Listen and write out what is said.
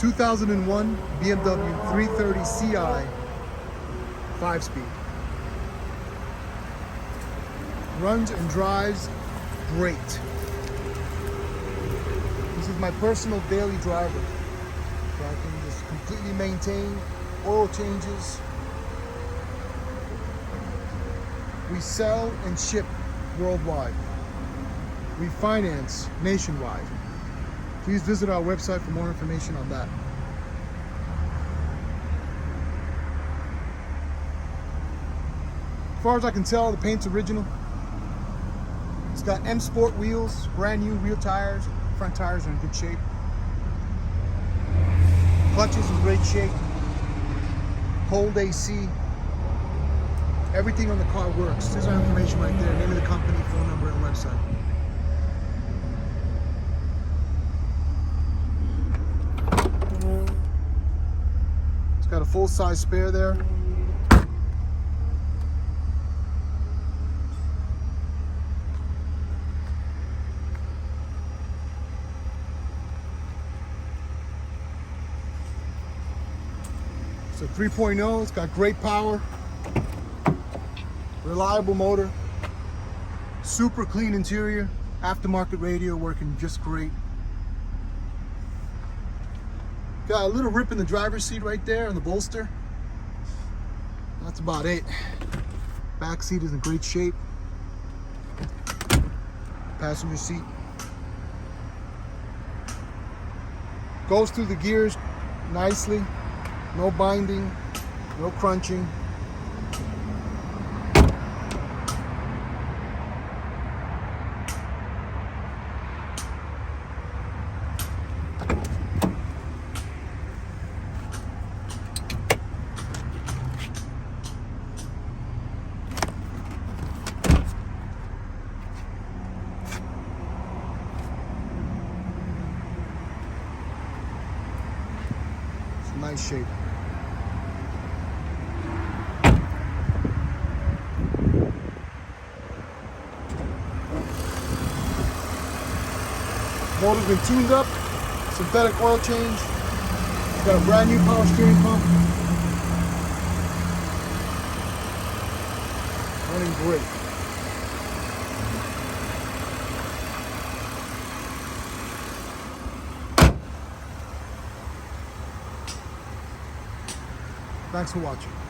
2001 BMW 330 Ci 5-speed. Runs and drives great. This is my personal daily driver. So I can just completely maintain, oil changes. We sell and ship worldwide. We finance nationwide. Please visit our website for more information on that. As far as I can tell, the paint's original. It's got M Sport wheels, brand new rear tires. Front tires are in good shape. Clutches in great shape. Cold AC. Everything on the car works. There's our information right there. Name of the company, phone number, and website. It's got a full-size spare there. It's a 3.0. It's got great power. Reliable motor. Super clean interior. Aftermarket radio working just great. Got a little rip in the driver's seat right there on the bolster. That's about it. Back seat is in great shape. Passenger seat. Goes through the gears nicely. No binding, no crunching. It's a nice shape. Motor's been tuned up, synthetic oil change. Got a brand new power steering pump. Running great. Thanks for watching.